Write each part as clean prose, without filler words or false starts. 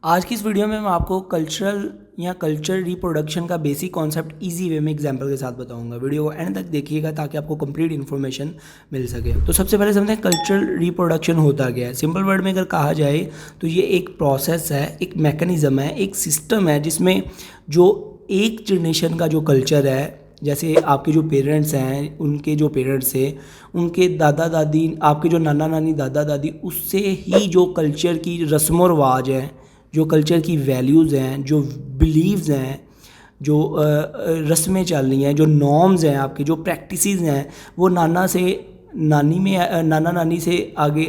आज की इस वीडियो में मैं आपको कल्चरल या कल्चर रिप्रोडक्शन का बेसिक कॉन्सेप्ट इजी वे में एग्जांपल के साथ बताऊंगा। वीडियो को एंड तक देखिएगा ताकि आपको कंप्लीट इन्फॉर्मेशन मिल सके। तो सबसे पहले समझते हैं कल्चरल रिप्रोडक्शन होता क्या है। सिंपल वर्ड में अगर कहा जाए तो ये एक प्रोसेस है, एक मैकेनिज़्म है, एक सिस्टम है जिसमें जो एक जनरेशन का जो कल्चर है, जैसे आपके जो पेरेंट्स हैं, उनके जो पेरेंट्स हैं, उनके दादा दादी, आपके जो नाना नानी दादा दादी, उससे ही जो कल्चर की रस्म व रिवाज हैं, जो कल्चर की वैल्यूज़ हैं, जो बिलीव्स हैं, जो रस्में चल रही हैं, जो नॉर्म्स हैं, आपके जो प्रैक्टिसेस हैं, वो नाना से नानी में, नाना नानी से आगे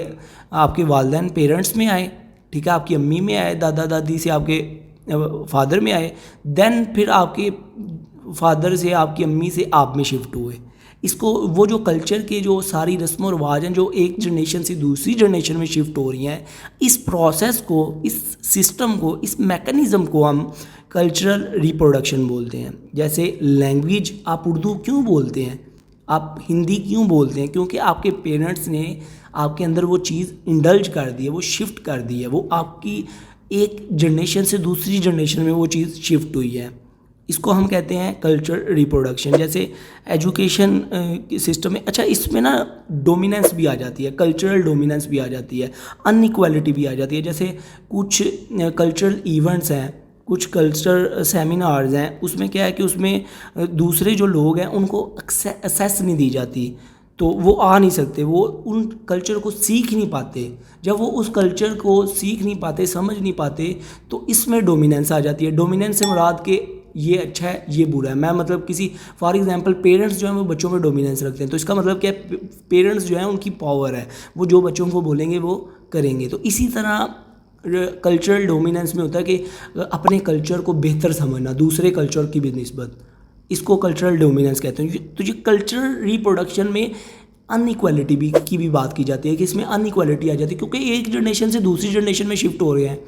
आपके वालिदैन पेरेंट्स में आए, ठीक है, आपकी अम्मी में आए, दादा दादी से आपके फादर में आए, देन फिर आपके फादर से, आपकी अम्मी से आप में शिफ्ट हुए। इसको वो जो कल्चर के जो सारी रस्म और रिवाज हैं जो एक जनरेशन से दूसरी जनरेशन में शिफ्ट हो रही हैं, इस प्रोसेस को, इस सिस्टम को, इस मैकेनिज़्म को हम कल्चरल रिप्रोडक्शन बोलते हैं। जैसे लैंग्वेज, आप उर्दू क्यों बोलते हैं, आप हिंदी क्यों बोलते हैं? क्योंकि आपके पेरेंट्स ने आपके अंदर वो चीज़ इंडल्ज कर दी है, वो शिफ्ट कर दी है, वो आपकी एक जनरेशन से दूसरी जनरेशन में वो चीज़ शिफ्ट हुई है। इसको हम कहते हैं कल्चर रिप्रोडक्शन। जैसे एजुकेशन सिस्टम में, अच्छा, इसमें ना डोमिनेंस भी आ जाती है, कल्चरल डोमिनेंस भी आ जाती है, अनइक्वालिटी भी आ जाती है। जैसे कुछ कल्चरल इवेंट्स हैं, कुछ कल्चर सेमिनार्स हैं, उसमें क्या है कि उसमें दूसरे जो लोग हैं उनको एक्सेस नहीं दी जाती, तो वो आ नहीं सकते, वो उन कल्चर को सीख नहीं पाते। जब वो उस कल्चर को सीख नहीं पाते, समझ नहीं पाते, तो इसमें डोमिनेंस आ जाती है। डोमिनेंस से मुराद के ये अच्छा है, ये बुरा है। मैं मतलब किसी, फॉर एग्जांपल, पेरेंट्स जो हैं वो बच्चों में डोमिनेंस रखते हैं, तो इसका मतलब क्या है, पेरेंट्स जो हैं उनकी पावर है, वो जो बच्चों को बोलेंगे वो करेंगे। तो इसी तरह कल्चरल डोमिनेंस में होता है कि अपने कल्चर को बेहतर समझना दूसरे कल्चर की बिस्बत, इसको कल्चरल डोमिनेंस कहते हैं। तो ये कल्चरल रिप्रोडक्शन में अनइक्वालिटी की भी बात की जाती है कि इसमें अनइक्वालिटी आ जाती है, क्योंकि एक जनरेशन से दूसरी जनरेशन में शिफ्ट हो रहे हैं।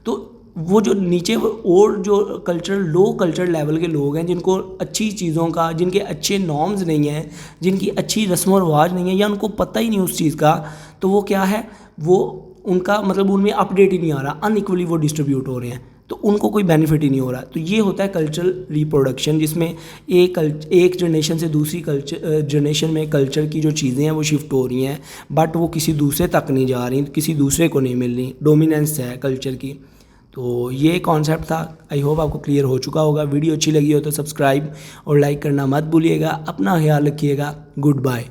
तो वो जो नीचे और जो कल्चरल लो कल्चर लेवल के लोग हैं, जिनको अच्छी चीज़ों का, जिनके अच्छे नॉर्म्स नहीं हैं, जिनकी अच्छी रस्म और रिवाज नहीं है, या उनको पता ही नहीं उस चीज़ का, तो वो क्या है, वो उनका मतलब उनमें अपडेट ही नहीं आ रहा, अनइक्वली वो डिस्ट्रीब्यूट हो रहे हैं, तो उनको कोई बेनिफिट ही नहीं हो रहा। तो ये होता है कल्चरल रिप्रोडक्शन, जिसमें एक जनरेशन से दूसरी जनरेशन में कल्चर की जो चीज़ें हैं वो शिफ्ट हो रही हैं, बट वो किसी दूसरे तक नहीं जा रही, किसी दूसरे को नहीं मिल रही, डोमिनेंस है कल्चर की। तो ये कॉन्सेप्ट था, आई होप आपको क्लियर हो चुका होगा। वीडियो अच्छी लगी हो तो सब्सक्राइब और लाइक करना मत भूलिएगा। अपना ख्याल रखिएगा। Good bye.